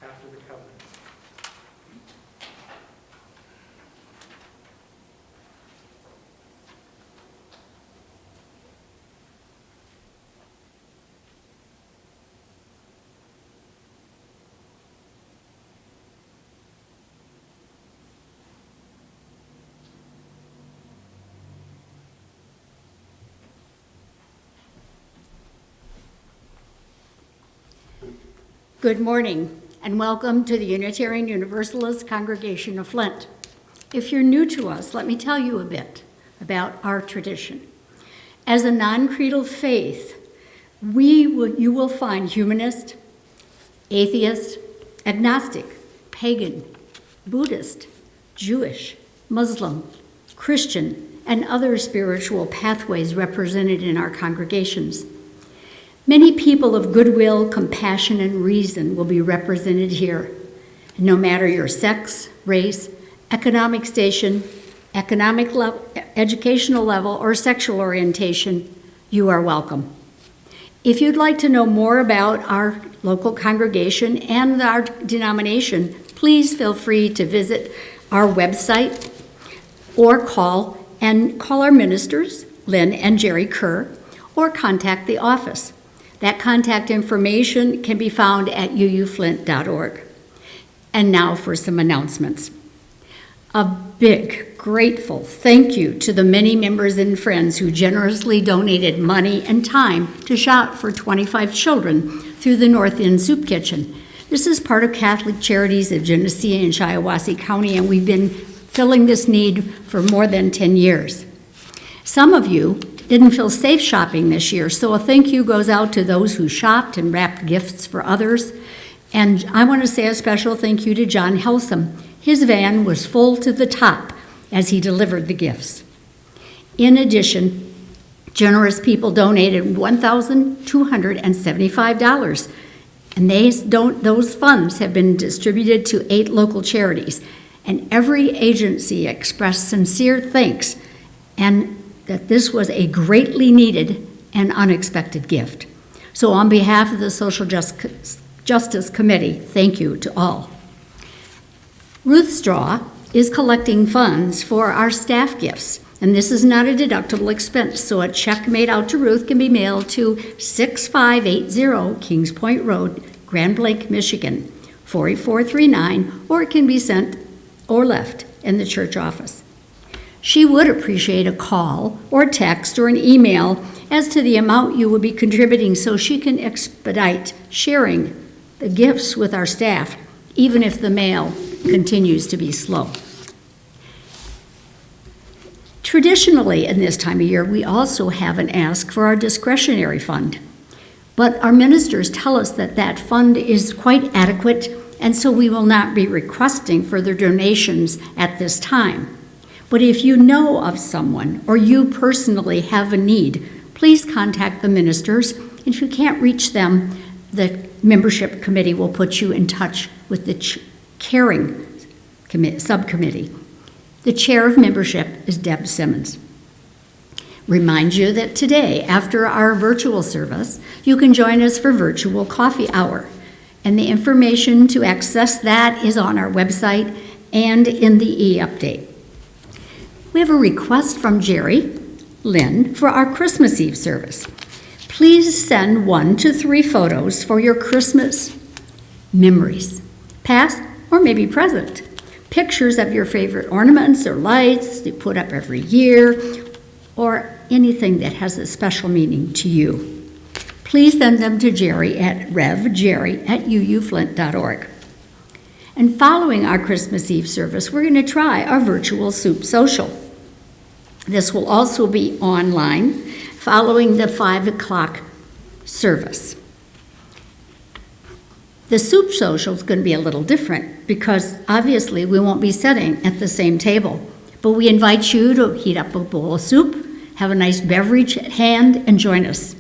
after the covenant. Good morning, and welcome to the Unitarian Universalist congregation of Flint. If you're new to us, let me tell you a bit about our tradition. As a non-creedal faith, you will find humanist, atheist, agnostic, pagan, Buddhist, Jewish, Muslim, Christian, and other spiritual pathways represented in our congregations. Many people of goodwill, compassion, and reason will be represented here. And no matter your sex, race, economic station, educational level, or sexual orientation, you are welcome. If you'd like to know more about our local congregation and our denomination, please feel free to visit our website or call our ministers, Lynn and Jerry Kerr, or contact the office. That contact information can be found at uuflint.org. And now for some announcements. A big, grateful thank you to the many members and friends who generously donated money and time to shop for 25 children through the North End Soup Kitchen. This is part of Catholic Charities of Genesee and Shiawassee County, and we've been filling this need for more than 10 years. Some of you didn't feel safe shopping this year, so a thank you goes out to those who shopped and wrapped gifts for others. And I want to say a special thank you to John Helsum. His van was full to the top as he delivered the gifts. In addition, generous people donated $1,275, and those funds have been distributed to 8 local charities. And every agency expressed sincere thanks and that this was a greatly needed and unexpected gift. So on behalf of the Social Justice Committee, thank you to all. Ruth Straw is collecting funds for our staff gifts, and this is not a deductible expense, so a check made out to Ruth can be mailed to 6580 Kings Point Road, Grand Blanc, Michigan, 48439, or it can be sent or left in the church office. She would appreciate a call or text or an email as to the amount you will be contributing so she can expedite sharing the gifts with our staff, even if the mail continues to be slow. Traditionally, in this time of year, we also have an ask for our discretionary fund. But our ministers tell us that that fund is quite adequate, and so we will not be requesting further donations at this time. But if you know of someone or you personally have a need, please contact the ministers. If you can't reach them, the membership committee will put you in touch with the caring subcommittee. The chair of membership is Deb Simmons. Remind you that today, after our virtual service, you can join us for virtual coffee hour. And the information to access that is on our website and in the e-update. We have a request from Jerry Lynn for our Christmas Eve service. Please send 1 to 3 photos for your Christmas memories, past or maybe present. Pictures of your favorite ornaments or lights you put up every year, or anything that has a special meaning to you. Please send them to Jerry at revjerry@uuflint.org. And following our Christmas Eve service, we're going to try our virtual soup social. This will also be online following the 5 o'clock service. The soup social is going to be a little different because obviously we won't be sitting at the same table, but we invite you to heat up a bowl of soup, have a nice beverage at hand, and join us.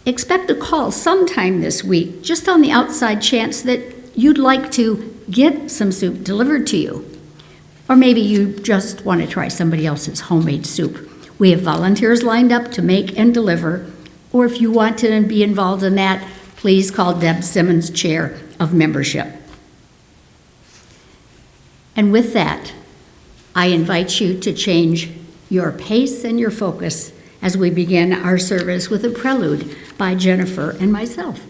Expect a call sometime this week, just on the outside chance that you'd like to get some soup delivered to you. Or maybe you just want to try somebody else's homemade soup. We have volunteers lined up to make and deliver, or if you want to be involved in that, please call Deb Simmons, Chair, of membership. And with that, I invite you to change your pace and your focus as we begin our service with a prelude by Jennifer and myself.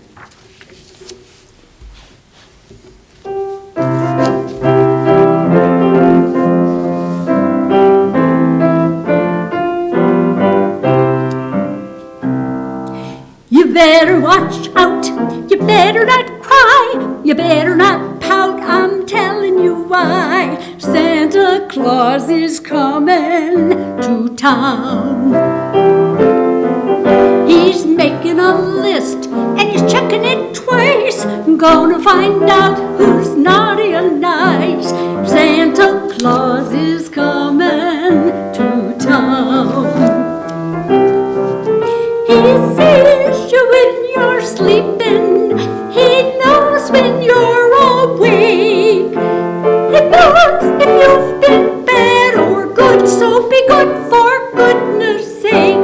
You better watch out, you better not cry, you better not pout, I'm telling you why. Santa Claus is coming to town. He's making a list and he's checking it twice. Gonna find out who's naughty and nice. Santa Claus is coming to town. He sees you when you're sleeping. He knows when you're awake. He knows if you've been bad or good, so be good for goodness sake.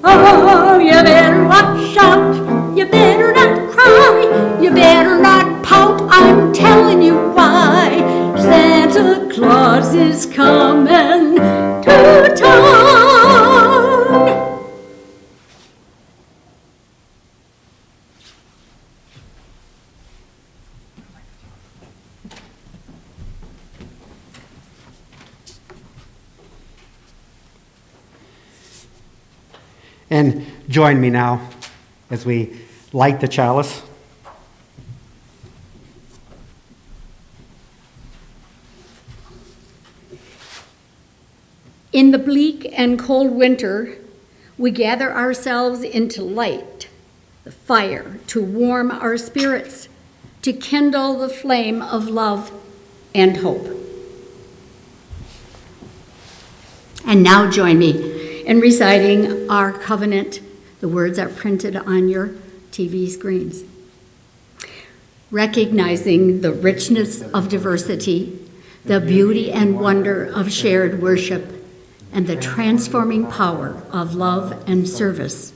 Oh, you better watch out, you better not cry, you better not pout, I'm telling you why. Santa Claus is coming to town. And join me now as we light the chalice. In the bleak and cold winter, we gather ourselves into light, the fire to warm our spirits, to kindle the flame of love and hope. And now join me in reciting our covenant. The words are printed on your TV screens. Recognizing the richness of diversity, the beauty and wonder of shared worship, and the transforming power of love and service,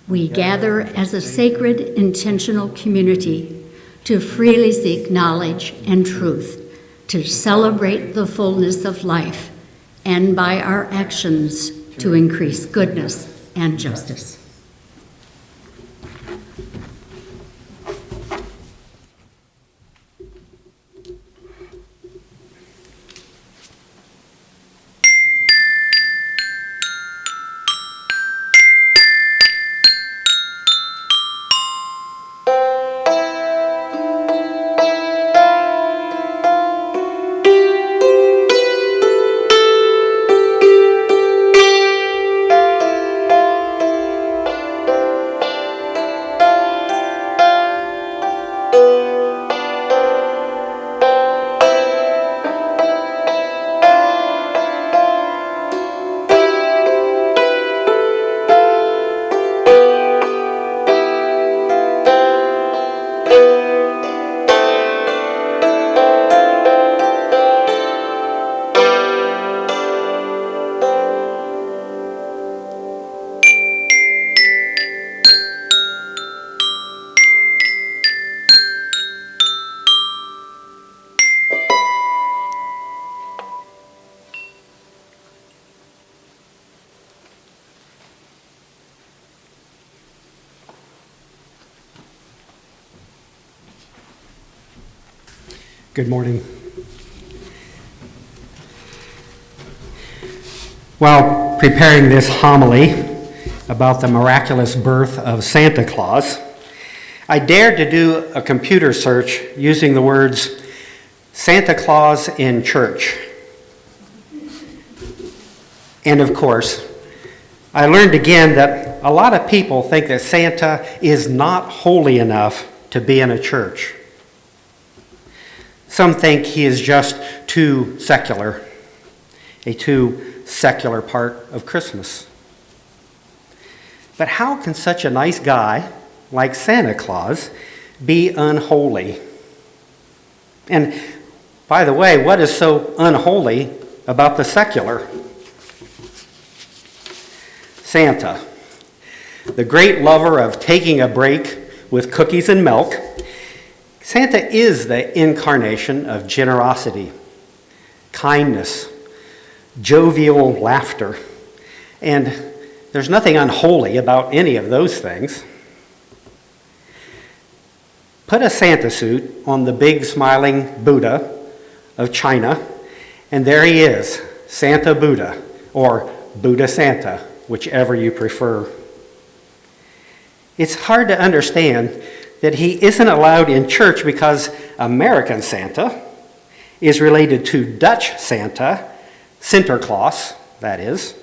we gather as a sacred, intentional community to freely seek knowledge and truth, to celebrate the fullness of life, and by our actions to increase goodness and justice. Good morning. While preparing this homily about the miraculous birth of Santa Claus, I dared to do a computer search using the words Santa Claus in church. And of course, I learned again that a lot of people think that Santa is not holy enough to be in a church. Some think he is just too secular, a too secular part of Christmas. But how can such a nice guy like Santa Claus be unholy? And by the way, what is so unholy about the secular? Santa, the great lover of taking a break with cookies and milk, Santa is the incarnation of generosity, kindness, jovial laughter, and there's nothing unholy about any of those things. Put a Santa suit on the big smiling Buddha of China, and there he is, Santa Buddha, or Buddha Santa, whichever you prefer. It's hard to understand that he isn't allowed in church because American Santa is related to Dutch Santa, Sinterklaas, that is.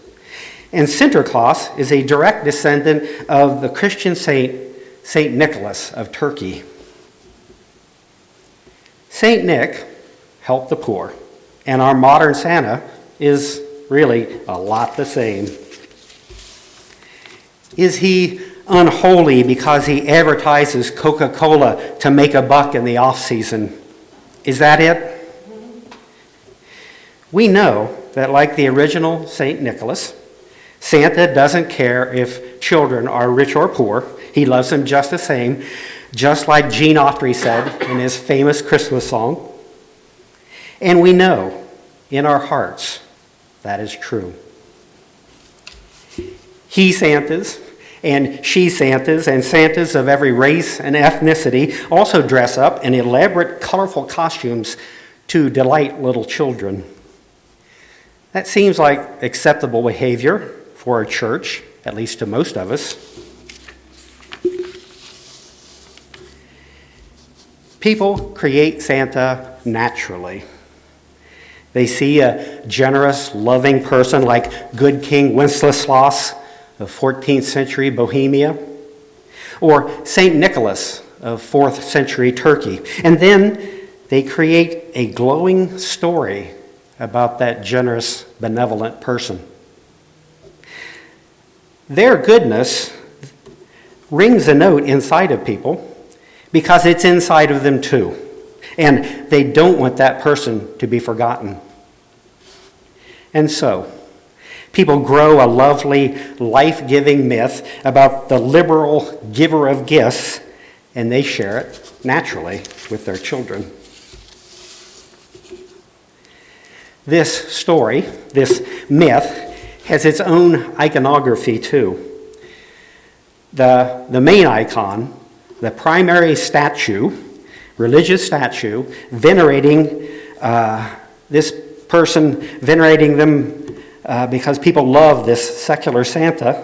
And Sinterklaas is a direct descendant of the Christian saint, Saint Nicholas of Turkey. Saint Nick helped the poor, and our modern Santa is really a lot the same. Is he unholy because he advertises Coca-Cola to make a buck in the off-season? Is that it? We know that like the original St. Nicholas, Santa doesn't care if children are rich or poor. He loves them just the same, just like Gene Autry said in his famous Christmas song. And we know in our hearts that is true. He Santas and she Santas and Santas of every race and ethnicity also dress up in elaborate, colorful costumes to delight little children. That seems like acceptable behavior for a church, at least to most of us. People create Santa naturally. They see a generous, loving person like good King Wenceslaus of 14th century Bohemia, or St. Nicholas of 4th century Turkey, and then they create a glowing story about that generous, benevolent person. Their goodness rings a note inside of people because it's inside of them too, and they don't want that person to be forgotten. And so, people grow a lovely, life-giving myth about the liberal giver of gifts, and they share it naturally with their children. This story, this myth, has its own iconography too. The main icon, the primary statue, religious statue, venerating this person, venerating them because people love this secular Santa.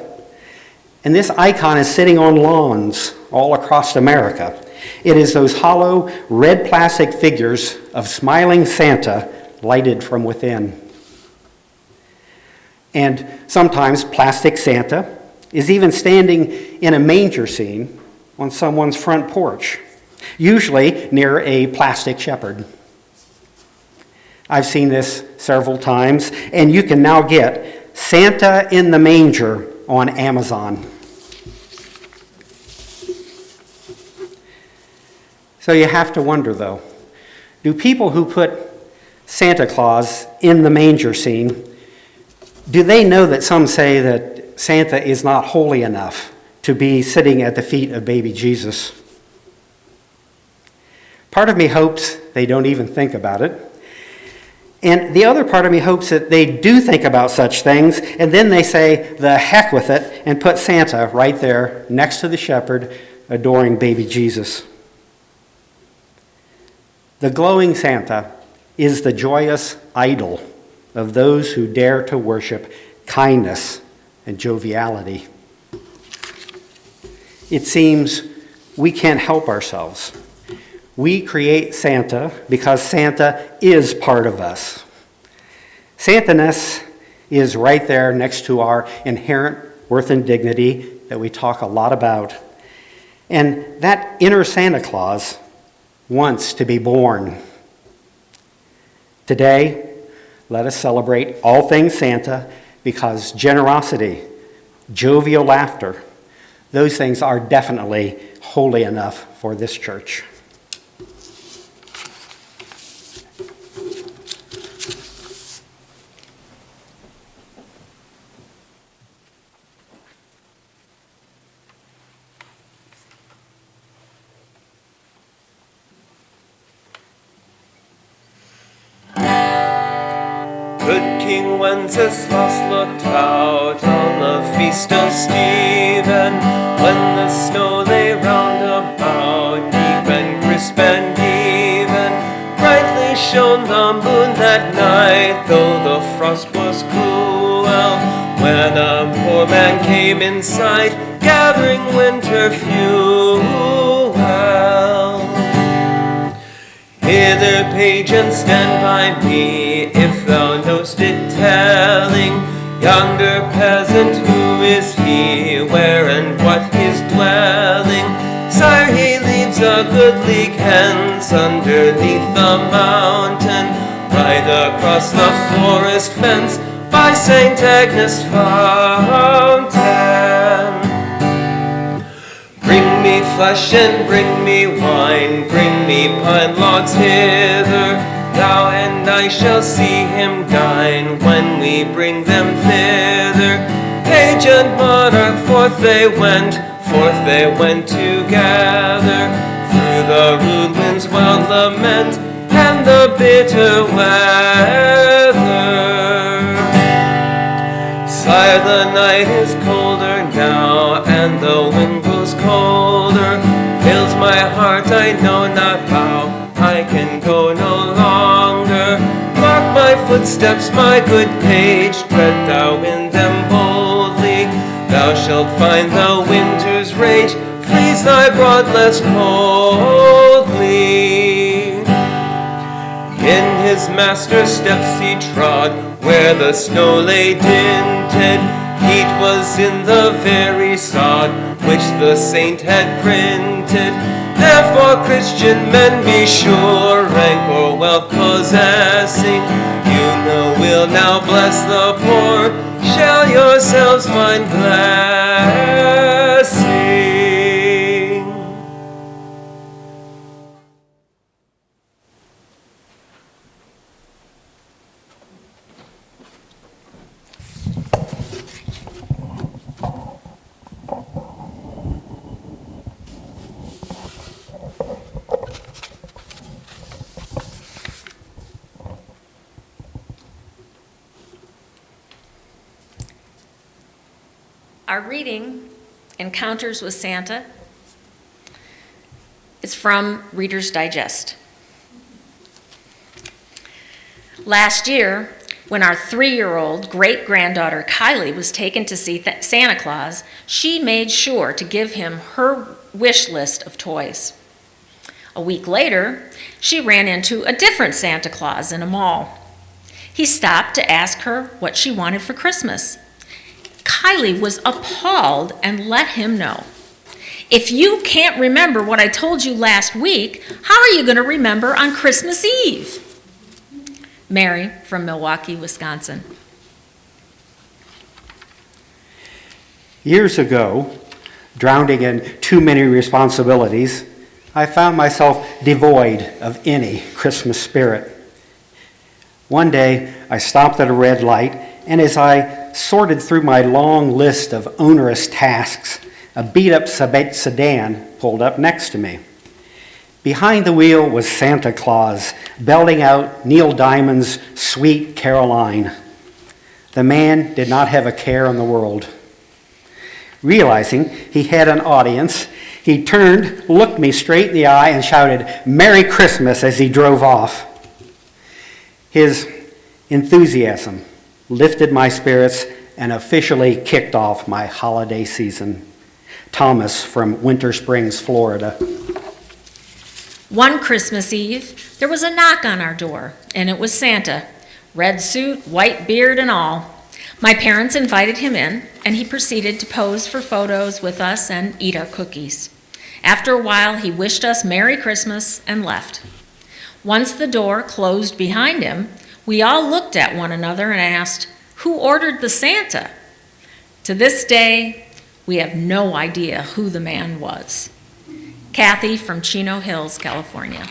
And this icon is sitting on lawns all across America. It is those hollow, red plastic figures of smiling Santa lighted from within. And sometimes plastic Santa is even standing in a manger scene on someone's front porch, usually near a plastic shepherd. I've seen this several times, and you can now get Santa in the Manger on Amazon. So you have to wonder, though, do people who put Santa Claus in the manger scene, do they know that some say that Santa is not holy enough to be sitting at the feet of baby Jesus? Part of me hopes they don't even think about it. And the other part of me hopes that they do think about such things, and then they say, the heck with it, and put Santa right there next to the shepherd adoring baby Jesus. The glowing Santa is the joyous idol of those who dare to worship kindness and joviality. It seems we can't help ourselves. We create Santa because Santa is part of us. Santa-ness is right there next to our inherent worth and dignity that we talk a lot about. And that inner Santa Claus wants to be born. Today, let us celebrate all things Santa because generosity, jovial laughter, those things are definitely holy enough for this church. Good King Wenceslas looked out on the feast of Stephen, when the snow lay round about, deep and crisp and even. Brightly shone the moon that night, though the frost was cruel, when a poor man came in sight, gathering winter fuel. Hither, page, and stand by me, if thou know'st it telling, yonder peasant, who is he, where and what his dwelling? Sire, he leaves a goodly hence, underneath the mountain, right across the forest fence, by St. Agnes' fountain. Bring me flesh and bring me wine, bring me pine logs hither, thou and I shall see him dine, when we bring them thither. Page and monarch, forth they went together, through the rude wind's wild lament, and the bitter weather. Sire, the night is colder now, and the wind grows colder, fills my heart, I know not how, I can go no longer. Mark my footsteps, my good page, tread thou in them boldly, thou shalt find the winter's rage flees thy broad less coldly. In his master's steps he trod, where the snow lay dinted, heat was in the very sod, which the saint had printed. Therefore, Christian men, be sure, rank or wealth possessing, you know will now bless the poor, shall yourselves find blessing. Our reading, Encounters with Santa, is from Reader's Digest. Last year, when our 3-year-old great-granddaughter Kylie was taken to see Santa Claus, she made sure to give him her wish list of toys. A week later, she ran into a different Santa Claus in a mall. He stopped to ask her what she wanted for Christmas. Kylie was appalled and let him know, "If you can't remember what I told you last week, how are you going to remember on Christmas Eve?" Mary from Milwaukee, Wisconsin. Years ago, drowning in too many responsibilities, I found myself devoid of any Christmas spirit. One day, I stopped at a red light, and as I sorted through my long list of onerous tasks, a beat-up sedan pulled up next to me. Behind the wheel was Santa Claus, belting out Neil Diamond's Sweet Caroline. The man did not have a care in the world. Realizing he had an audience, he turned, looked me straight in the eye, and shouted, "Merry Christmas," as he drove off. His enthusiasm lifted my spirits and officially kicked off my holiday season. Thomas from Winter Springs, Florida. One Christmas Eve, there was a knock on our door, and it was Santa, red suit, white beard, and all. My parents invited him in, and he proceeded to pose for photos with us and eat our cookies. After a while, he wished us Merry Christmas and left. Once the door closed behind him, we all looked at one another and asked, "Who ordered the Santa?" To this day, we have no idea who the man was. Kathy from Chino Hills, California.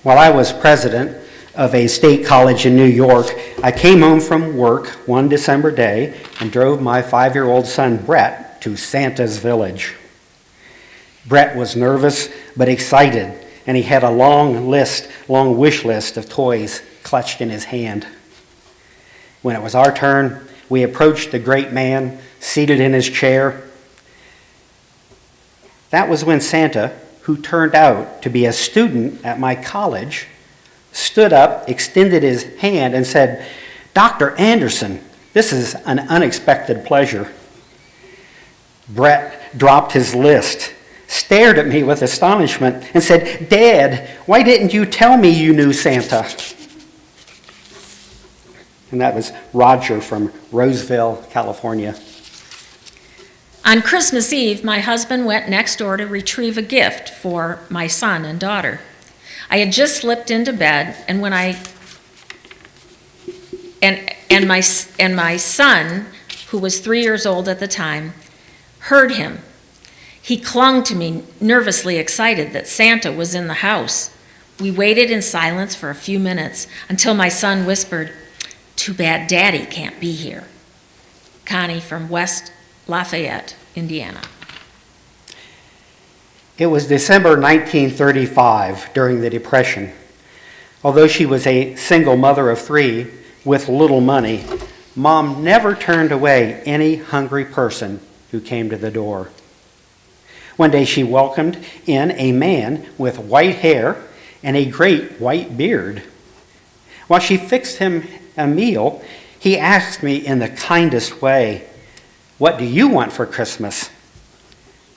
While I was president of a state college in New York, I came home from work one December day and drove my 5-year-old son, Brett, to Santa's village. Brett was nervous but excited and he had a long wish list of toys clutched in his hand. When it was our turn, we approached the great man seated in his chair. That was when Santa, who turned out to be a student at my college, stood up, extended his hand, and said, "Dr. Anderson, this is an unexpected pleasure." Brett dropped his list, stared at me with astonishment, and said, "Dad, why didn't you tell me you knew Santa?" And that was Roger from Roseville, California. On Christmas Eve, my husband went next door to retrieve a gift for my son and daughter. I had just slipped into bed, and when my son, who was 3 years old at the time, heard him. He clung to me, nervously excited that Santa was in the house. We waited in silence for a few minutes until my son whispered, "Too bad Daddy can't be here." Connie from West Lafayette, Indiana. It was December 1935, during the Depression. Although she was a single mother of 3 with little money, Mom never turned away any hungry person who came to the door. One day she welcomed in a man with white hair and a great white beard. While she fixed him a meal, he asked me in the kindest way, "What do you want for Christmas?"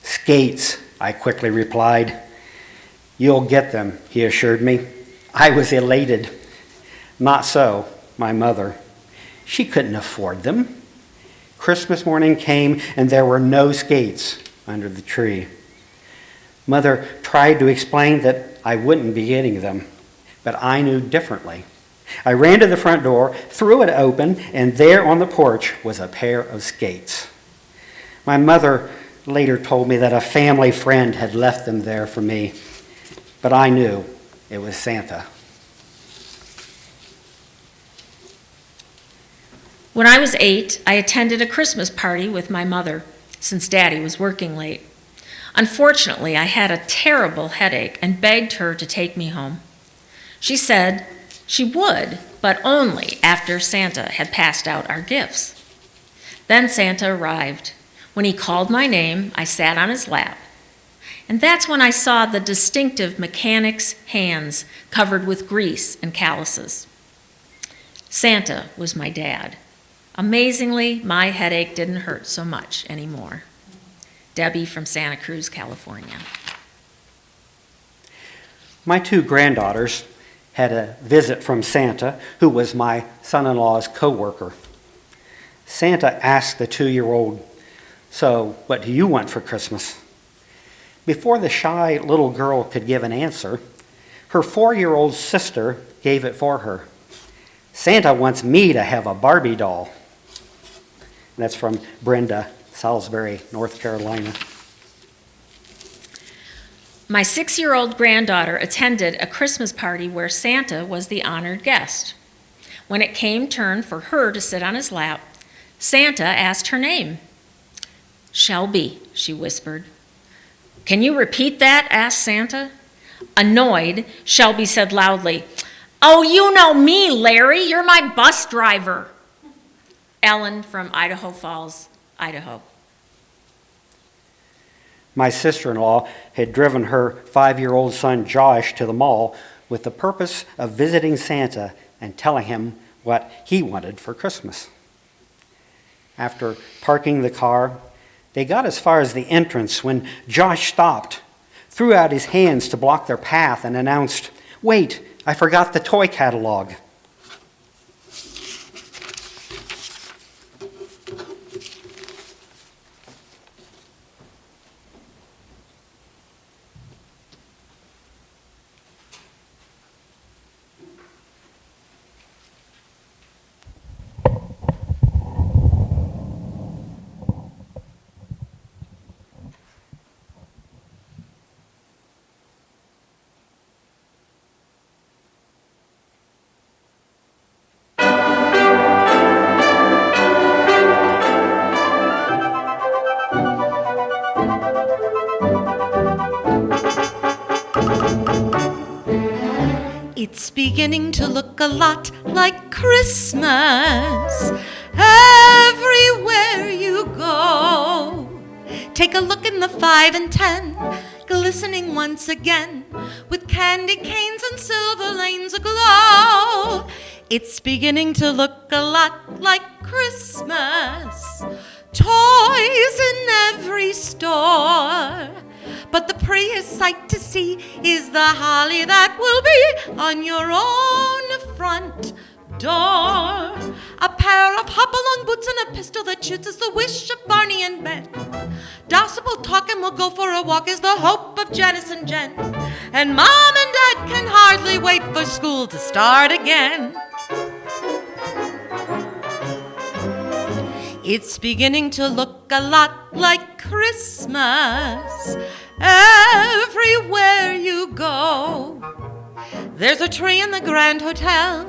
"Skates," I quickly replied. "You'll get them," he assured me. I was elated. Not so my mother. She couldn't afford them. Christmas morning came and there were no skates under the tree. Mother tried to explain that I wouldn't be getting them, but I knew differently. I ran to the front door, threw it open, and there on the porch was a pair of skates. My mother later told me that a family friend had left them there for me, but I knew it was Santa. When I was 8, I attended a Christmas party with my mother, since Daddy was working late. Unfortunately, I had a terrible headache and begged her to take me home. She said she would, but only after Santa had passed out our gifts. Then Santa arrived. When he called my name, I sat on his lap. And that's when I saw the distinctive mechanic's hands covered with grease and calluses. Santa was my dad. Amazingly, my headache didn't hurt so much anymore. Debbie from Santa Cruz, California. My 2 granddaughters had a visit from Santa, who was my son-in-law's co-worker. Santa asked the 2-year-old, "So, what do you want for Christmas?" Before the shy little girl could give an answer, her 4-year-old sister gave it for her. "Santa wants me to have a Barbie doll." That's from Brenda, Salisbury, North Carolina. My 6-year-old granddaughter attended a Christmas party where Santa was the honored guest. When it came turn for her to sit on his lap, Santa asked her name. "Shelby," she whispered. "Can you repeat that?" asked Santa. Annoyed, Shelby said loudly, "Oh, you know me, Larry. You're my bus driver." Ellen from Idaho Falls, Idaho. My sister-in-law had driven her 5-year-old son Josh to the mall with the purpose of visiting Santa and telling him what he wanted for Christmas. After parking the car, they got as far as the entrance when Josh stopped, threw out his hands to block their path, and announced, "Wait, I forgot the toy catalog." It's beginning to look a lot like Christmas everywhere you go. Take a look in the 5 and 10, glistening once again with candy canes and silver lanes aglow. It's beginning to look a lot like Christmas, toys in every store. But the prettiest sight to see is the holly that will be on your own front door. A pair of hop-along boots and a pistol that shoots is the wish of Barney and Ben. Dossip will talk and we'll go for a walk is the hope of Janice and Jen. And Mom and Dad can hardly wait for school to start again. It's beginning to look a lot like Christmas everywhere you go. There's a tree in the Grand Hotel,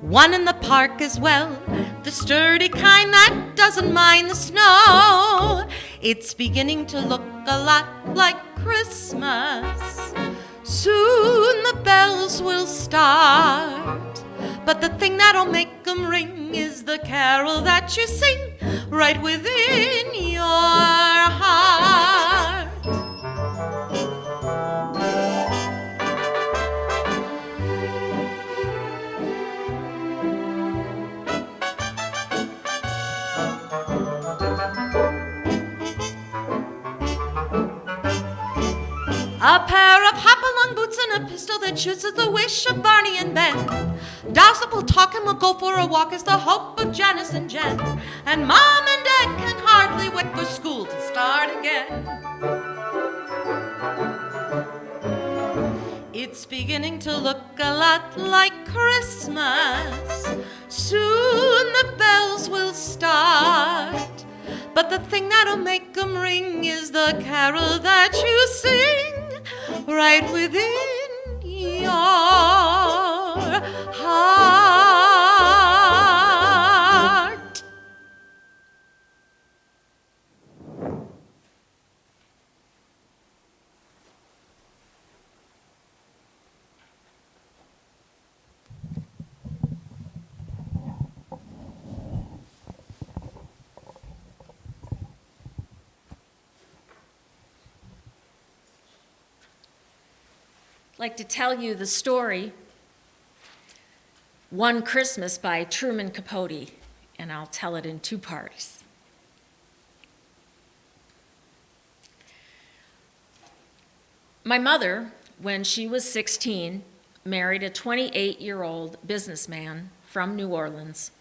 one in the park as well, the sturdy kind that doesn't mind the snow. It's beginning to look a lot like Christmas. Soon the bells will start, but the thing that'll make them ring is the carol that you sing right within your heart. A pair of hop-along boots and a pistol that shoots is the wish of Barney and Ben. Dossip will talk and we'll go for a walk is the hope of Janice and Jen. And Mom and Dad can hardly wait for school to start again. It's beginning to look a lot like Christmas. Soon the bells will start, but the thing that'll make them ring is the carol that you sing right within your heart. I'd like to tell you the story, One Christmas by Truman Capote, and I'll tell it in 2 parts. My mother, when she was 16, married a 28-year-old businessman from New Orleans,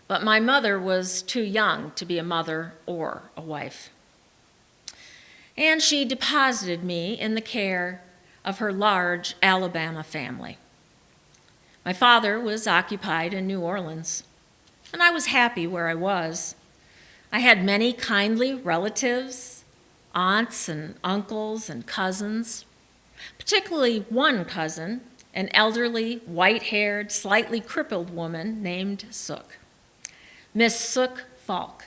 but my mother was too young to be a mother or a wife. And she deposited me in the care of her large Alabama family. My father was occupied in New Orleans, and I was happy where I was. I had many kindly relatives, aunts and uncles and cousins, particularly one cousin, an elderly, white-haired, slightly crippled woman named Sook, Miss Sook Falk.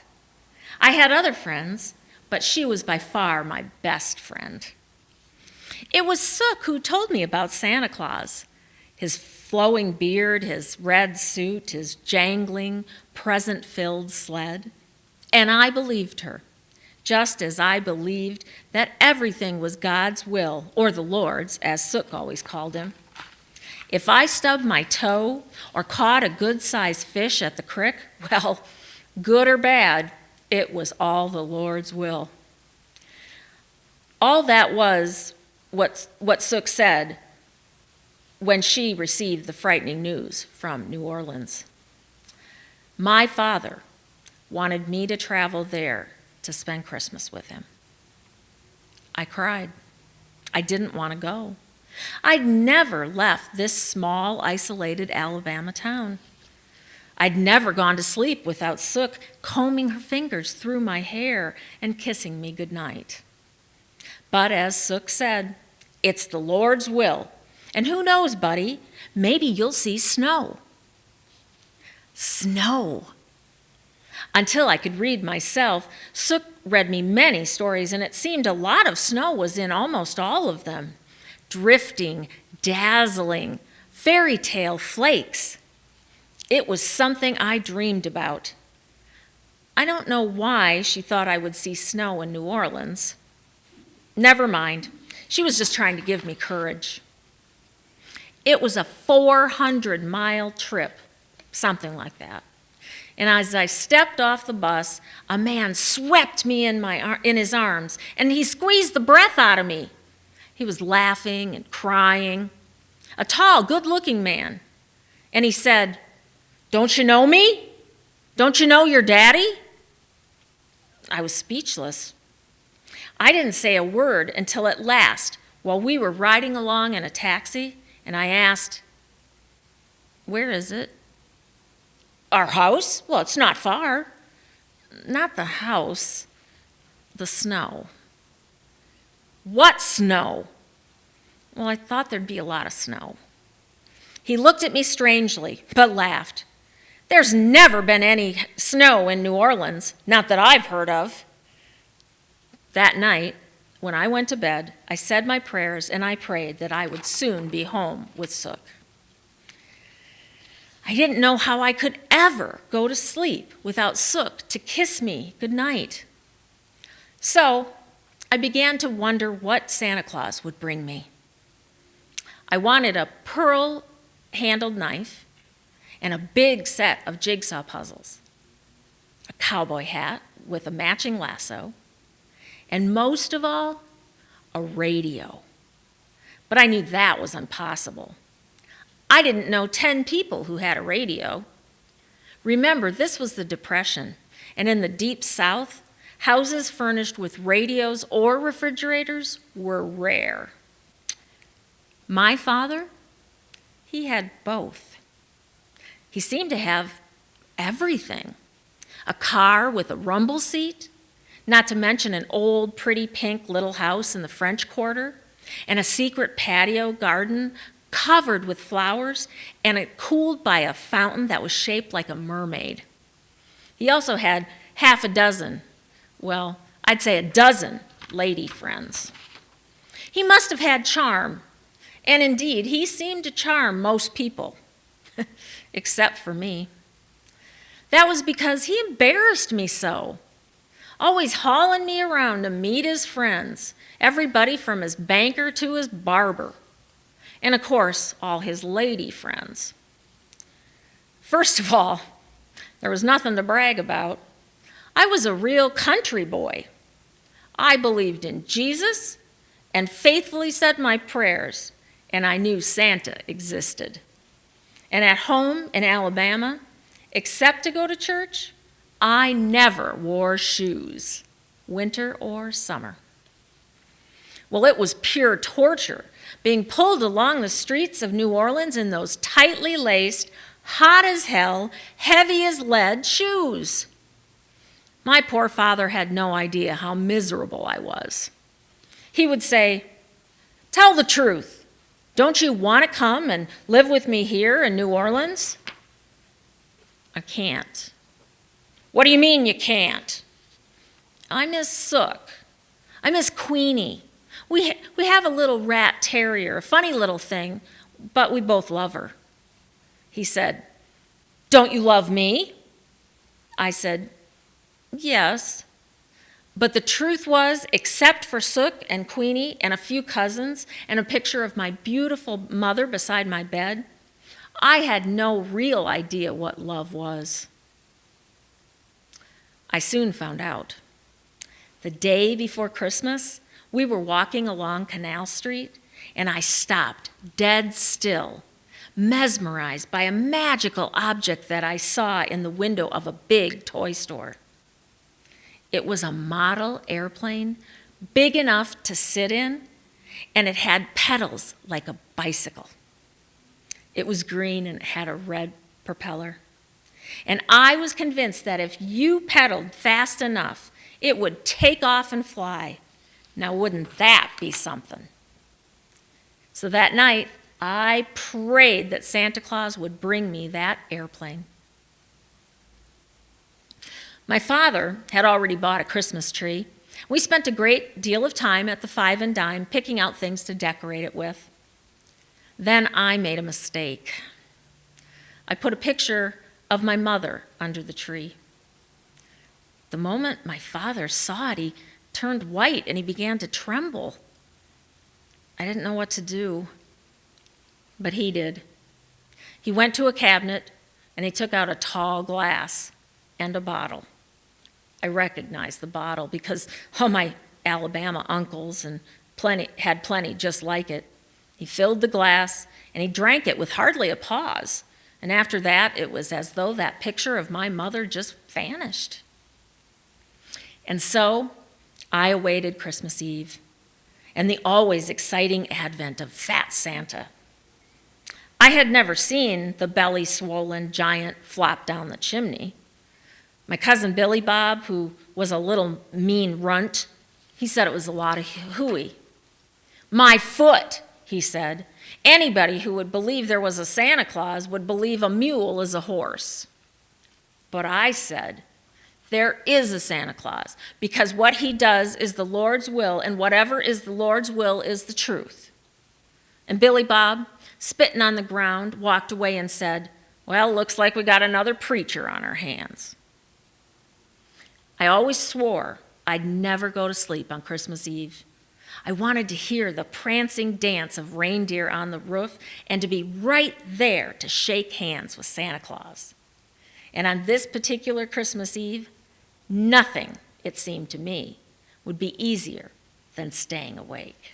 I had other friends, but she was by far my best friend. It was Sook who told me about Santa Claus, his flowing beard, his red suit, his jangling, present-filled sled. And I believed her, just as I believed that everything was God's will, or the Lord's, as Sook always called him. If I stubbed my toe or caught a good-sized fish at the creek, well, good or bad, it was all the Lord's will. All that was what Sook said when she received the frightening news from New Orleans. My father wanted me to travel there to spend Christmas with him. I cried. I didn't want to go. I'd never left this small, isolated Alabama town. I'd never gone to sleep without Sook combing her fingers through my hair and kissing me goodnight. But as Sook said, it's the Lord's will. And who knows, buddy, maybe you'll see snow. Snow. Until I could read myself, Sook read me many stories, and it seemed a lot of snow was in almost all of them. Drifting, dazzling, Fairy tale flakes. It was something I dreamed about. I don't know why she thought I would see snow in New Orleans. Never mind. She was just trying to give me courage. It was a 400-mile trip, something like that. And as I stepped off the bus, a man swept me in his arms, and he squeezed the breath out of me. He was laughing and crying. A tall, good-looking man. And he said, "Don't you know me? Don't you know your daddy?" I was speechless. I didn't say a word until at last, while we were riding along in a taxi, and I asked, "Where is it?" "Our house? Well, it's not far." "Not the house, the snow." "What snow?" "Well, I thought there'd be a lot of snow." He looked at me strangely, but laughed. "There's never been any snow in New Orleans, not that I've heard of." That night, when I went to bed, I said my prayers and I prayed that I would soon be home with Sook. I didn't know how I could ever go to sleep without Sook to kiss me goodnight. So I began to wonder what Santa Claus would bring me. I wanted a pearl-handled knife and a big set of jigsaw puzzles, a cowboy hat with a matching lasso, and most of all, a radio. But I knew that was impossible. I didn't know 10 people who had a radio. Remember, this was the Depression, and in the Deep South, houses furnished with radios or refrigerators were rare. My father, he had both. He seemed to have everything. A car with a rumble seat, not to mention an old, pretty pink little house in the French Quarter, and a secret patio garden covered with flowers, and it cooled by a fountain that was shaped like a mermaid. He also had half a dozen, well, I'd say a dozen lady friends. He must have had charm, and indeed, he seemed to charm most people, except for me. That was because he embarrassed me so, always hauling me around to meet his friends, everybody from his banker to his barber, and of course, all his lady friends. First of all, there was nothing to brag about. I was a real country boy. I believed in Jesus and faithfully said my prayers, and I knew Santa existed. And at home in Alabama, except to go to church, I never wore shoes, winter or summer. Well, it was pure torture being pulled along the streets of New Orleans in those tightly laced, hot as hell, heavy as lead shoes. My poor father had no idea how miserable I was. He would say, "Tell the truth. Don't you want to come and live with me here in New Orleans?" "I can't." "What do you mean you can't?" "I miss Sook. I miss Queenie. We have a little rat terrier, a funny little thing, but we both love her." He said, "Don't you love me?" I said, "Yes." But the truth was, except for Sook and Queenie and a few cousins and a picture of my beautiful mother beside my bed, I had no real idea what love was. I soon found out. The day before Christmas, we were walking along Canal Street, and I stopped dead still, mesmerized by a magical object that I saw in the window of a big toy store. It was a model airplane, big enough to sit in, and it had pedals like a bicycle. It was green and it had a red propeller. And I was convinced that if you pedaled fast enough, it would take off and fly. Now, wouldn't that be something? So that night, I prayed that Santa Claus would bring me that airplane. My father had already bought a Christmas tree. We spent a great deal of time at the Five and Dime picking out things to decorate it with. Then I made a mistake. I put a picture of my mother under the tree. The moment my father saw it, he turned white and he began to tremble. I didn't know what to do, but he did. He went to a cabinet and he took out a tall glass and a bottle. I recognized the bottle because all my Alabama uncles and had plenty just like it. He filled the glass and he drank it with hardly a pause. And after that, it was as though that picture of my mother just vanished. And so I awaited Christmas Eve and the always exciting advent of Fat Santa. I had never seen the belly-swollen giant flop down the chimney. My cousin Billy Bob, who was a little mean runt, he said it was a lot of hooey. "My foot," he said. "Anybody who would believe there was a Santa Claus would believe a mule is a horse." But I said, there is a Santa Claus, because what he does is the Lord's will, and whatever is the Lord's will is the truth. And Billy Bob, spitting on the ground, walked away and said, "Well, looks like we got another preacher on our hands." I always swore I'd never go to sleep on Christmas Eve. I wanted to hear the prancing dance of reindeer on the roof and to be right there to shake hands with Santa Claus. And on this particular Christmas Eve, nothing, it seemed to me, would be easier than staying awake.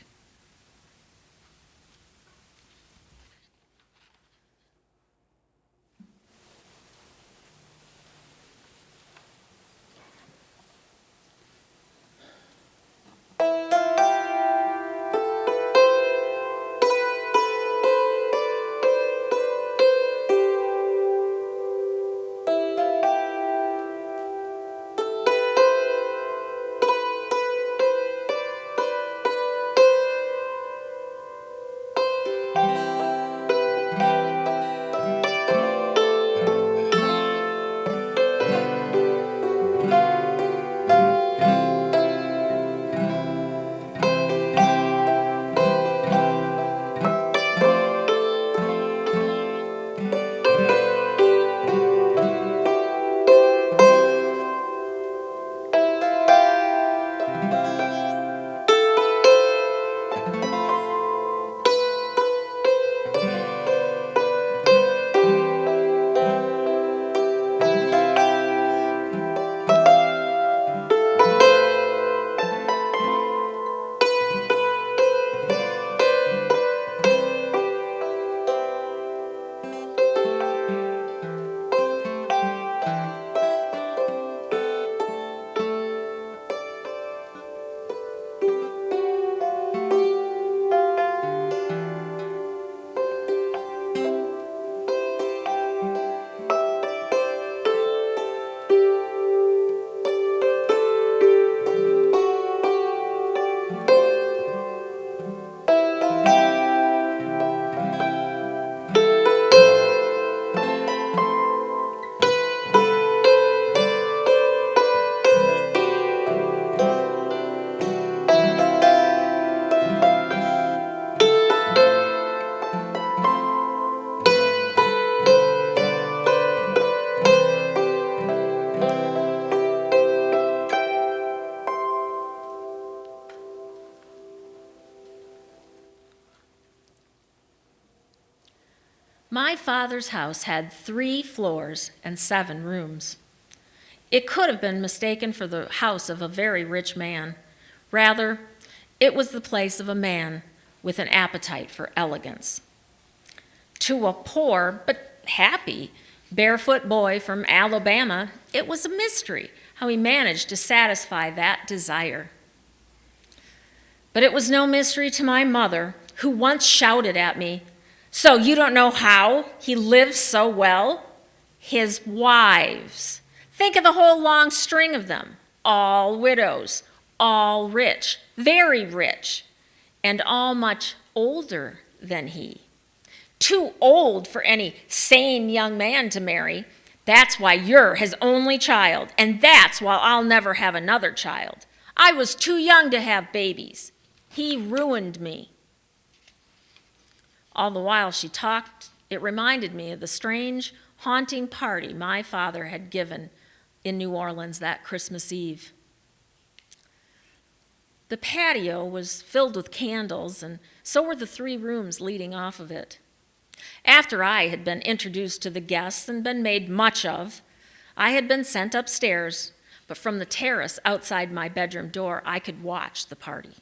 My father's house had 3 floors and 7 rooms. It could have been mistaken for the house of a very rich man. Rather, it was the place of a man with an appetite for elegance. To a poor but happy barefoot boy from Alabama, it was a mystery how he managed to satisfy that desire. But it was no mystery to my mother, who once shouted at me, "So you don't know how he lives so well?" His wives. Think of the whole long string of them, all widows, all rich, very rich, and all much older than he. Too old for any sane young man to marry. That's why you're his only child, and that's why I'll never have another child. I was too young to have babies. He ruined me. All the while she talked, it reminded me of the strange, haunting party my father had given in New Orleans that Christmas Eve. The patio was filled with candles, and so were the 3 rooms leading off of it. After I had been introduced to the guests and been made much of, I had been sent upstairs, but from the terrace outside my bedroom door, I could watch the party.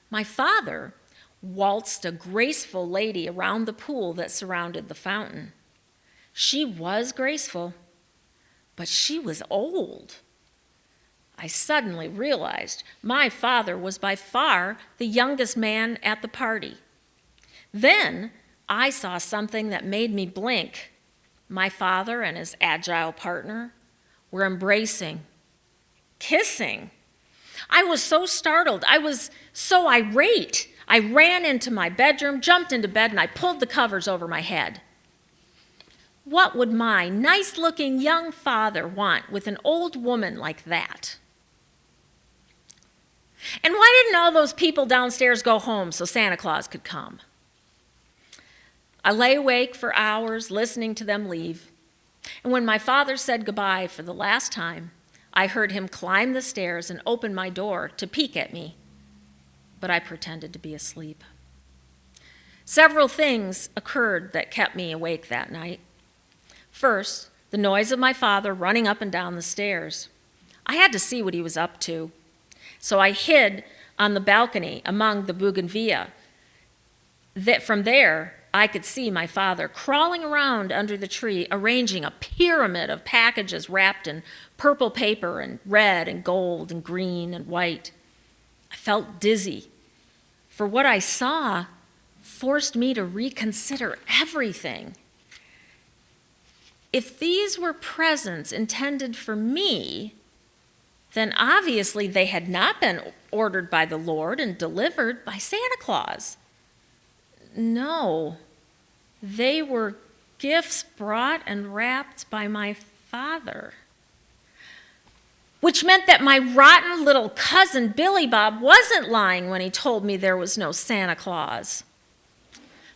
My father waltzed a graceful lady around the pool that surrounded the fountain. She was graceful, but she was old. I suddenly realized my father was by far the youngest man at the party. Then I saw something that made me blink. My father and his agile partner were embracing, kissing. I was so startled. I was so irate. I ran into my bedroom, jumped into bed, and I pulled the covers over my head. What would my nice-looking young father want with an old woman like that? And why didn't all those people downstairs go home so Santa Claus could come? I lay awake for hours listening to them leave, and when my father said goodbye for the last time, I heard him climb the stairs and open my door to peek at me, but I pretended to be asleep. Several things occurred that kept me awake that night. First, the noise of my father running up and down the stairs. I had to see what he was up to, so I hid on the balcony among the bougainvillea. From there, I could see my father crawling around under the tree, arranging a pyramid of packages wrapped in purple paper and red and gold and green and white. I felt dizzy, for what I saw forced me to reconsider everything. If these were presents intended for me, then obviously they had not been ordered by the Lord and delivered by Santa Claus. No, they were gifts brought and wrapped by my father. Which meant that my rotten little cousin Billy Bob wasn't lying when he told me there was no Santa Claus.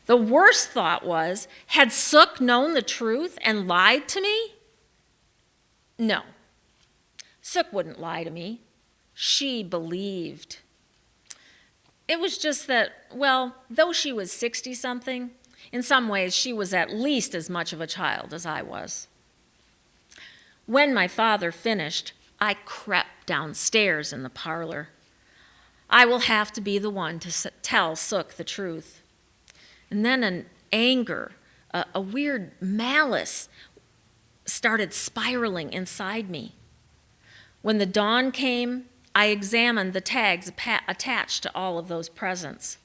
The worst thought was, had Sook known the truth and lied to me? No, Sook wouldn't lie to me. She believed. It was just that, well, though she was 60-something, in some ways she was at least as much of a child as I was. When my father finished, I crept downstairs in the parlor. I will have to be the one to tell Sook the truth. And then an anger, a weird malice started spiraling inside me. When the dawn came, I examined the tags attached to all of those presents.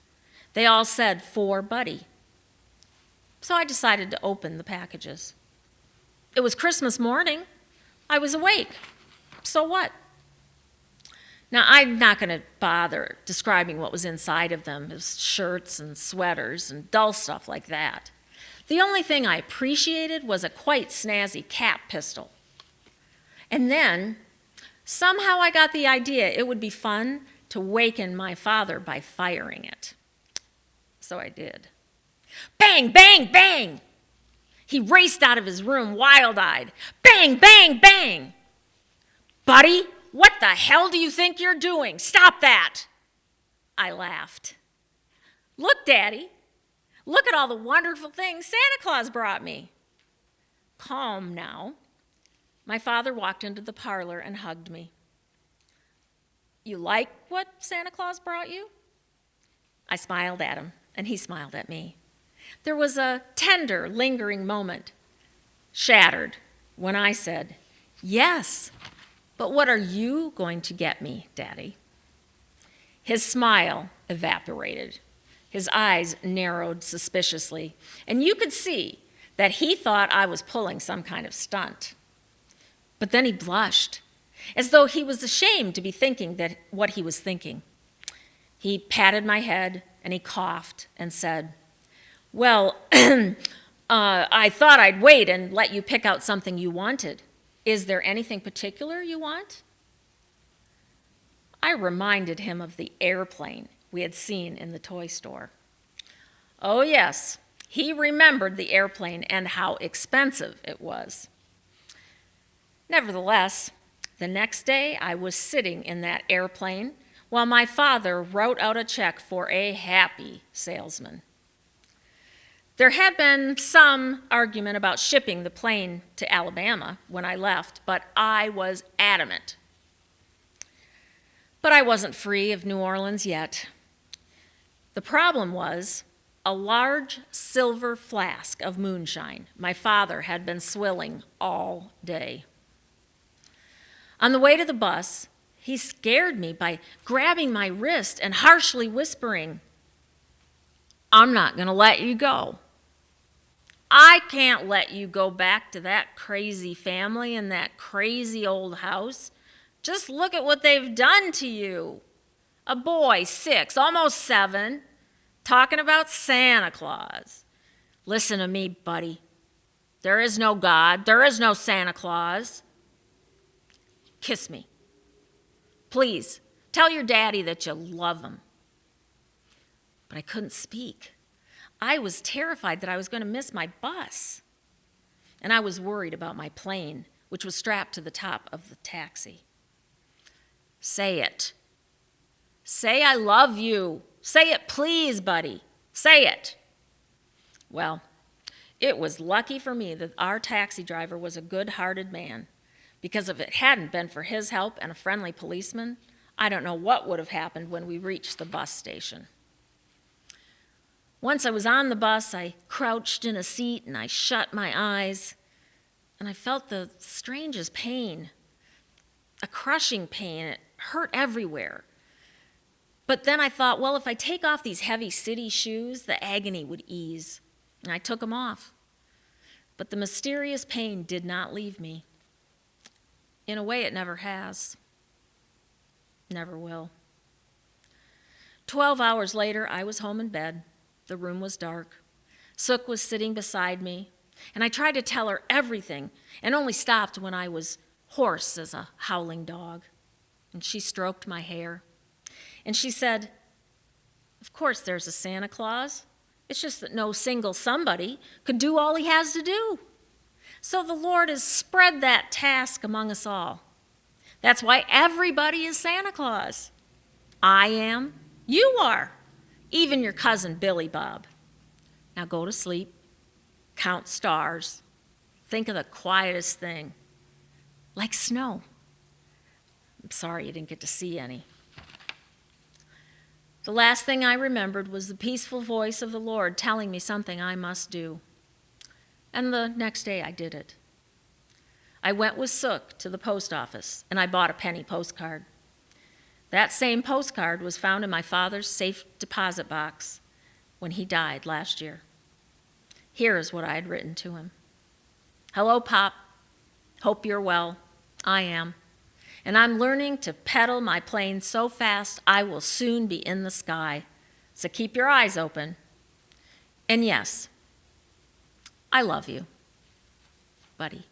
They all said, "For Buddy." So I decided to open the packages. It was Christmas morning. I was awake. So what? Now, I'm not going to bother describing what was inside of them. It was shirts and sweaters and dull stuff like that. The only thing I appreciated was a quite snazzy cap pistol. And then, somehow I got the idea it would be fun to waken my father by firing it. So I did. Bang, bang, bang! He raced out of his room wild-eyed. Bang, bang, bang! "Buddy, what the hell do you think you're doing? Stop that!" I laughed. "Look, Daddy, look at all the wonderful things Santa Claus brought me." Calm now. My father walked into the parlor and hugged me. "You like what Santa Claus brought you?" I smiled at him, and he smiled at me. There was a tender, lingering moment, shattered, when I said, "Yes, but what are you going to get me, Daddy?" His smile evaporated. His eyes narrowed suspiciously, and you could see that he thought I was pulling some kind of stunt. But then he blushed, as though he was ashamed to be thinking what he was thinking. He patted my head, and he coughed and said, "Well, I thought I'd wait and let you pick out something you wanted. Is there anything particular you want?" I reminded him of the airplane we had seen in the toy store. Oh, yes, he remembered the airplane and how expensive it was. Nevertheless, the next day I was sitting in that airplane while my father wrote out a check for a happy salesman. There had been some argument about shipping the plane to Alabama when I left, but I was adamant. But I wasn't free of New Orleans yet. The problem was a large silver flask of moonshine my father had been swilling all day. On the way to the bus, he scared me by grabbing my wrist and harshly whispering, "I'm not going to let you go. I can't let you go back to that crazy family in that crazy old house. Just look at what they've done to you. A boy, 6, almost 7, talking about Santa Claus. Listen to me, buddy. There is no God. There is no Santa Claus. Kiss me. Please, tell your daddy that you love him." But I couldn't speak. I was terrified that I was going to miss my bus. And I was worried about my plane, which was strapped to the top of the taxi. "Say it. Say I love you. Say it, please, buddy. Say it." Well, it was lucky for me that our taxi driver was a good-hearted man, because if it hadn't been for his help and a friendly policeman, I don't know what would have happened when we reached the bus station. Once I was on the bus, I crouched in a seat and I shut my eyes, and I felt the strangest pain, a crushing pain. It hurt everywhere. But then I thought, well, if I take off these heavy city shoes, the agony would ease. And I took them off. But the mysterious pain did not leave me. In a way, it never has. Never will. 12 hours later, I was home in bed. The room was dark. Sook was sitting beside me, and I tried to tell her everything and only stopped when I was hoarse as a howling dog. And she stroked my hair. And she said, "Of course there's a Santa Claus. It's just that no single somebody could do all he has to do. So the Lord has spread that task among us all. That's why everybody is Santa Claus. I am. You are. Even your cousin Billy Bob. Now go to sleep. Count stars. Think of the quietest thing. Like snow. I'm sorry you didn't get to see any." The last thing I remembered was the peaceful voice of the Lord telling me something I must do. And the next day I did it. I went with Sook to the post office, and I bought a penny postcard. That same postcard was found in my father's safe deposit box when he died last year. Here is what I had written to him. "Hello, Pop. Hope you're well. I am. And I'm learning to pedal my plane so fast I will soon be in the sky. So keep your eyes open. And yes, I love you, buddy."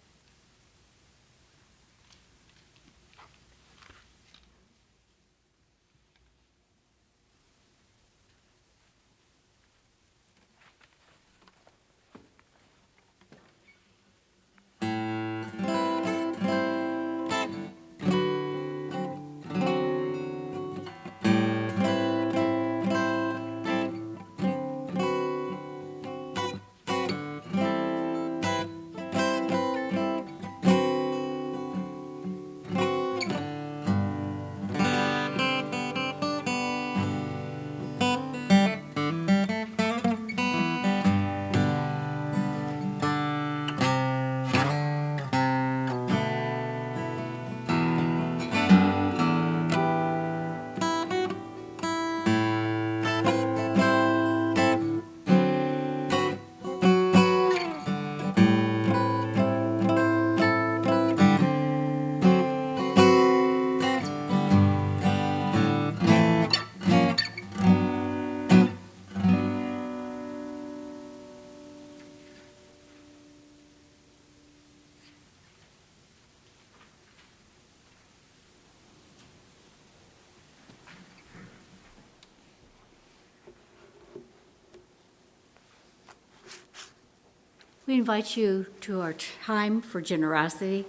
We invite you to our time for generosity.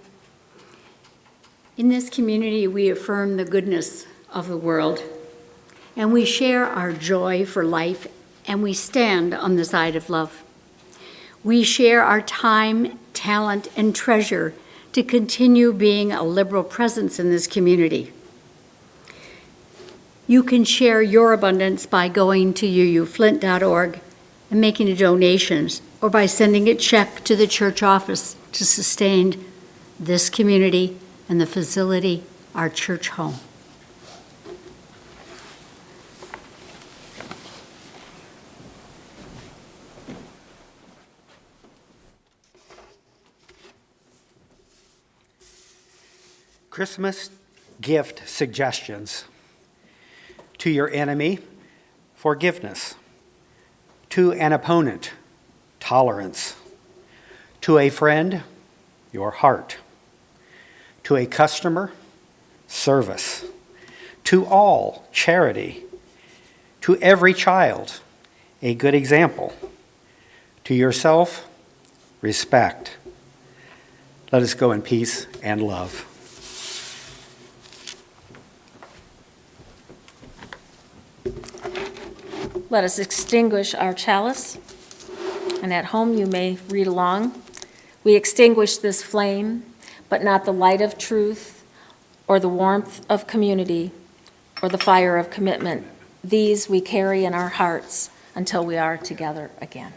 In this community, we affirm the goodness of the world, and we share our joy for life, and we stand on the side of love. We share our time, talent, and treasure to continue being a liberal presence in this community. You can share your abundance by going to uuflint.org and making a donation, or by sending a check to the church office to sustain this community and the facility, our church home. Christmas gift suggestions. To your enemy, forgiveness. To an opponent, tolerance. To a friend, your heart. To a customer, service. To all, charity. To every child, a good example. To yourself, respect. Let us go in peace and love. Let us extinguish our chalice, and at home you may read along. We extinguish this flame, but not the light of truth, or the warmth of community, or the fire of commitment. These we carry in our hearts until we are together again.